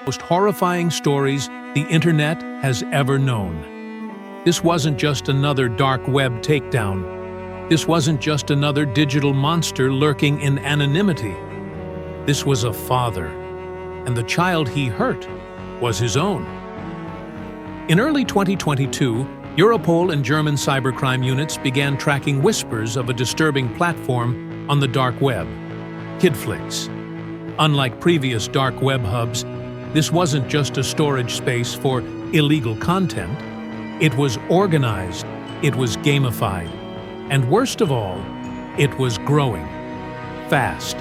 most horrifying stories the internet has ever known. This wasn't just another dark web takedown. This wasn't just another digital monster lurking in anonymity. This was a father, and the child he hurt was his own. In early 2022, Europol and German cybercrime units began tracking whispers of a disturbing platform on the dark web, Kidflix. Unlike previous dark web hubs, this wasn't just a storage space for illegal content. It was organized, it was gamified, and worst of all, it was growing fast.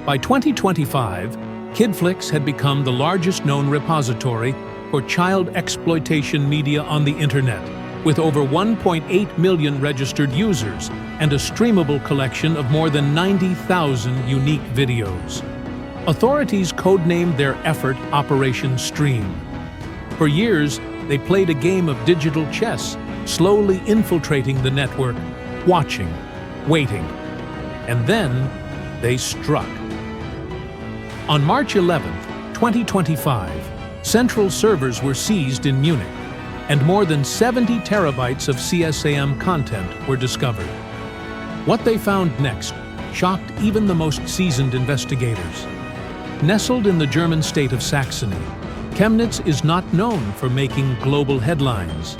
By 2025, Kidflix had become the largest known repository for child exploitation media on the internet, with over 1.8 million registered users and a streamable collection of more than 90,000 unique videos. Authorities codenamed their effort Operation Stream. For years, they played a game of digital chess, slowly infiltrating the network, watching, waiting, and then they struck. On March 11, 2025, central servers were seized in Munich, and more than 70 terabytes of CSAM content were discovered. What they found next shocked even the most seasoned investigators. Nestled in the German state of Saxony, Chemnitz is not known for making global headlines.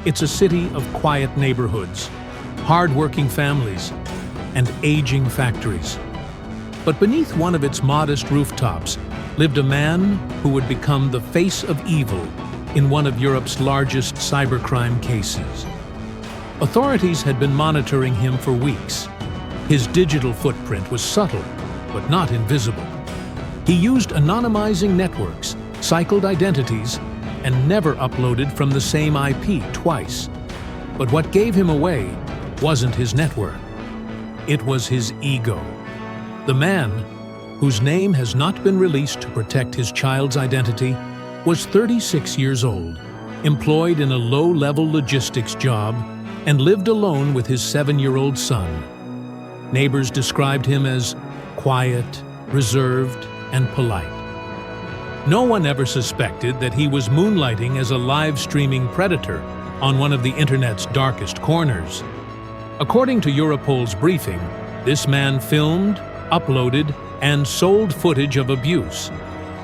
It's a city of quiet neighborhoods, hard-working families, and aging factories. But beneath one of its modest rooftops lived a man who would become the face of evil in one of Europe's largest cybercrime cases. Authorities had been monitoring him for weeks. His digital footprint was subtle, but not invisible. He used anonymizing networks, cycled identities, and never uploaded from the same IP twice. But what gave him away wasn't his network. It was his ego. The man, whose name has not been released to protect his child's identity, was 36 years old, employed in a low-level logistics job, and lived alone with his 7-year-old son. Neighbors described him as quiet, reserved, and polite. No one ever suspected that he was moonlighting as a live-streaming predator on one of the internet's darkest corners. According to Europol's briefing, this man filmed, uploaded, and sold footage of abuse,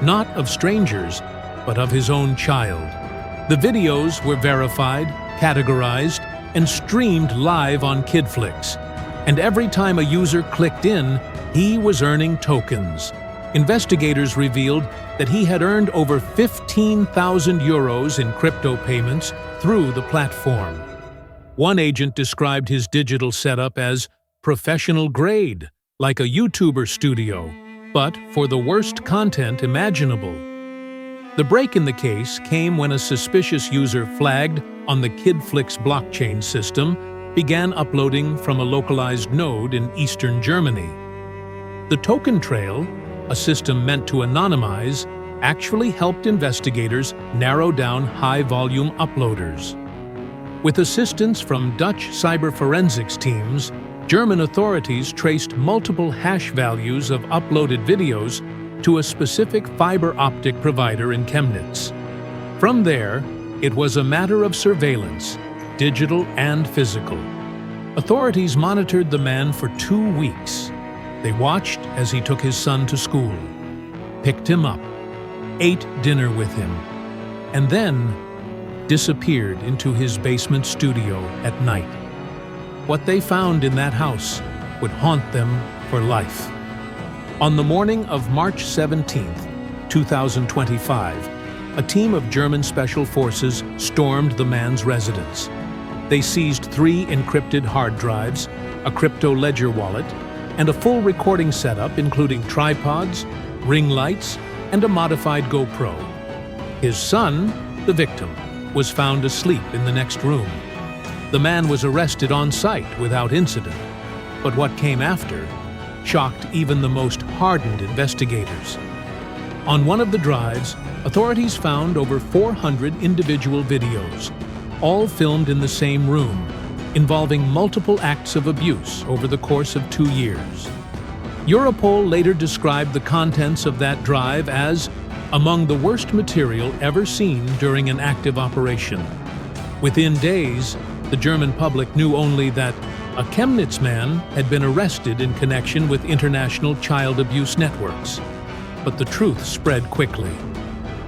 not of strangers, but of his own child. The videos were verified, categorized, and streamed live on Kidflix. And every time a user clicked in, he was earning tokens. Investigators revealed that he had earned over 15,000 euros in crypto payments through the platform. One agent described his digital setup as professional grade, like a YouTuber studio, but for the worst content imaginable. The break in the case came when a suspicious user flagged on the Kidflix blockchain system began uploading from a localized node in eastern Germany. The token trail, a system meant to anonymize, actually helped investigators narrow down high-volume uploaders. With assistance from Dutch cyber forensics teams, German authorities traced multiple hash values of uploaded videos to a specific fiber optic provider in Chemnitz. From there, it was a matter of surveillance, digital and physical. Authorities monitored the man for 2 weeks. They watched as he took his son to school, picked him up, ate dinner with him, and then disappeared into his basement studio at night. What they found in that house would haunt them for life. On the morning of March 17, 2025, a team of German special forces stormed the man's residence. They seized 3 encrypted hard drives, a crypto ledger wallet, and a full recording setup including tripods, ring lights, and a modified GoPro. His son, the victim, was found asleep in the next room. The man was arrested on site without incident, but what came after shocked even the most hardened investigators. On one of the drives, authorities found over 400 individual videos, all filmed in the same room, involving multiple acts of abuse over the course of 2 years. Europol later described the contents of that drive as among the worst material ever seen during an active operation. Within days, the German public knew only that a Chemnitz man had been arrested in connection with international child abuse networks. But the truth spread quickly.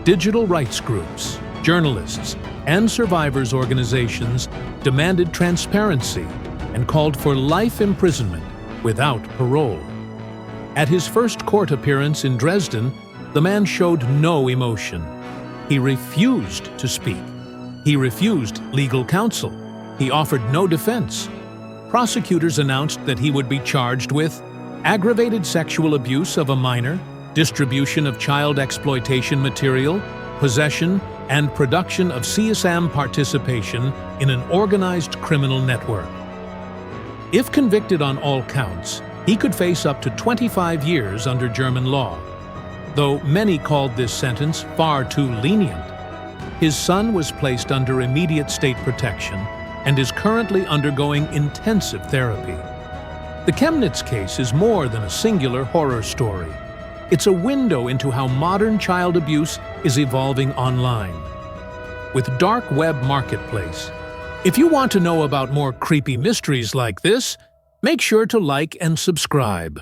Digital rights groups, journalists, and survivors' organizations demanded transparency and called for life imprisonment without parole. At his first court appearance in Dresden, the man showed no emotion. He refused to speak. He refused legal counsel. He offered no defense. Prosecutors announced that he would be charged with aggravated sexual abuse of a minor, distribution of child exploitation material, possession and production of CSAM participation in an organized criminal network. If convicted on all counts, he could face up to 25 years under German law, though many called this sentence far too lenient. His son was placed under immediate state protection and is currently undergoing intensive therapy. The Chemnitz case is more than a singular horror story. It's a window into how modern child abuse is evolving online. With Darkweb Marketplace. If you want to know about more creepy mysteries like this, make sure to like and subscribe.